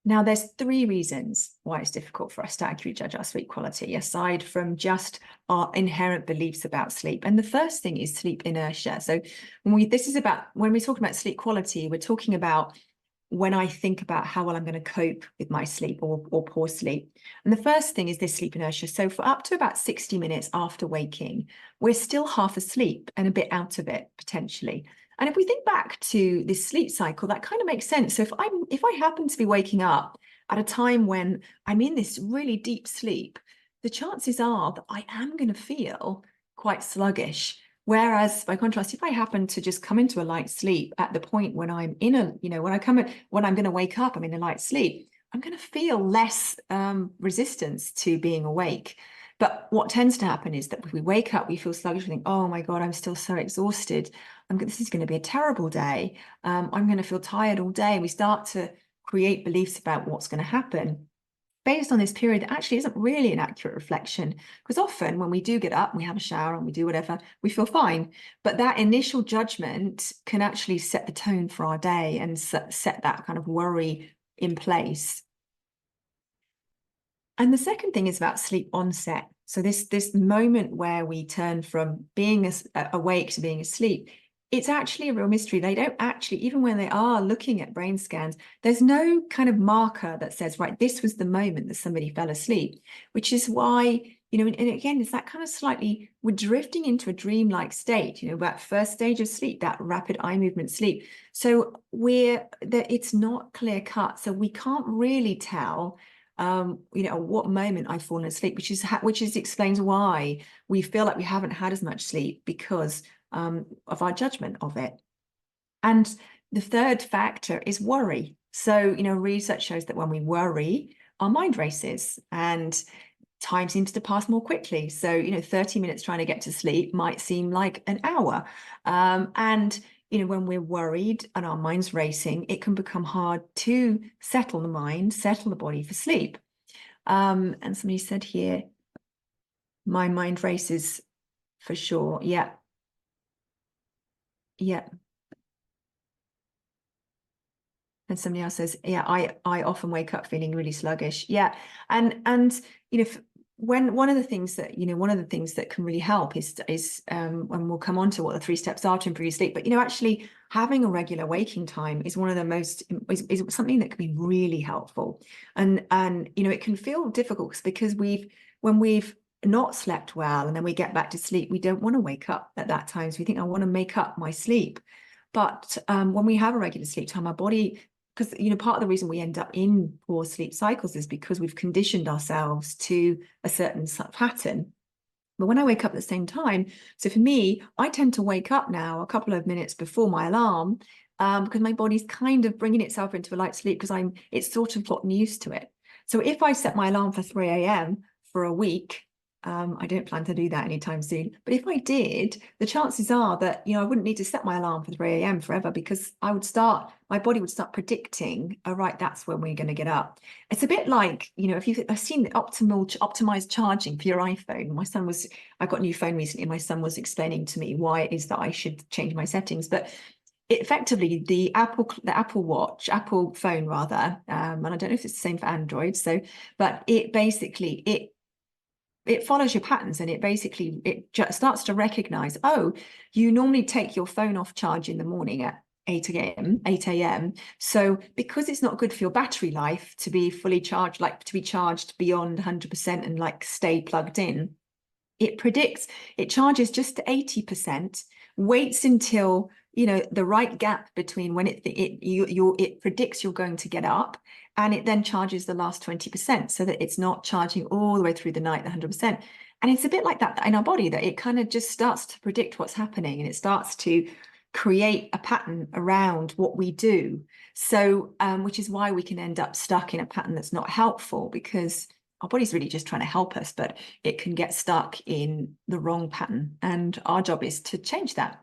Now, there's three reasons why it's difficult for us to accurately judge our sleep quality, aside from just our inherent beliefs about sleep. And the first thing is sleep inertia. So when we talk about sleep quality, we're talking about when I think about how well I'm going to cope with my sleep or poor sleep. And the first thing is this sleep inertia. So for up to about 60 minutes after waking, we're still half asleep and a bit out of it potentially. And if we think back to this sleep cycle, that kind of makes sense. So if I happen to be waking up at a time when I'm in this really deep sleep, the chances are that I am going to feel quite sluggish. Whereas by contrast, if I happen to just come into a light sleep at the point when I'm in when I'm going to wake up, I'm in a light sleep, I'm going to feel less resistance to being awake. But what tends to happen is that if we wake up, we feel sluggish, we think, oh my God, I'm still so exhausted. This is going to be a terrible day. I'm going to feel tired all day. We start to create beliefs about what's going to happen based on this period that actually isn't really an accurate reflection, because often when we do get up and we have a shower and we do whatever, we feel fine. But that initial judgment can actually set the tone for our day and set that kind of worry in place. And the second thing is about sleep onset. So this moment where we turn from being awake to being asleep, it's actually a real mystery. They don't actually, even when they are looking at brain scans, there's no kind of marker that says, right, this was the moment that somebody fell asleep, which is why, and again, it's that kind of slightly, we're drifting into a dreamlike state, that first stage of sleep, that rapid eye movement sleep. So it's not clear cut. So we can't really tell at what moment I've fallen asleep, which explains why we feel like we haven't had as much sleep because of our judgment of it. And the third factor is worry. So, research shows that when we worry, our mind races and time seems to pass more quickly. So, 30 minutes trying to get to sleep might seem like an hour. And when we're worried and our mind's racing, it can become hard to settle the mind, settle the body for sleep. And somebody said here, my mind races for sure. Yeah. Yeah. And somebody else says, yeah, I often wake up feeling really sluggish. Yeah. And when one of the things that can really help is when we'll come on to what the 3 steps are to improve sleep, but actually having a regular waking time is one of the most is something that can be really helpful. And it can feel difficult because when we've not slept well and then we get back to sleep, we don't want to wake up at that time. So we think, I want to make up my sleep. But when we have a regular sleep time, our body, because part of the reason we end up in poor sleep cycles is because we've conditioned ourselves to a certain pattern. But when I wake up at the same time, so for me, I tend to wake up now a couple of minutes before my alarm because my body's kind of bringing itself into a light sleep because it's sort of gotten used to it. So if I set my alarm for 3 a.m. for a week, I don't plan to do that anytime soon. But if I did, the chances are that, I wouldn't need to set my alarm for 3 a.m. forever because my body would start predicting, oh, right, that's when we're going to get up. It's a bit like, if I've seen the optimized charging for your iPhone. I got a new phone recently. My son was explaining to me why it is that I should change my settings. But effectively, the Apple phone rather, and I don't know if it's the same for Android. But it basically, it follows your patterns and it just starts to recognize, oh, you normally take your phone off charge in the morning at 8 a.m. So because it's not good for your battery life to be fully charged, like to be charged beyond 100% and stay plugged in, it charges just to 80%, waits until the right gap between when it predicts you're going to get up, and it then charges the last 20% so that it's not charging all the way through the night, the 100%. And it's a bit like that in our body, that it kind of just starts to predict what's happening and it starts to create a pattern around what we do. So, which is why we can end up stuck in a pattern that's not helpful, because our body's really just trying to help us, but it can get stuck in the wrong pattern. And our job is to change that.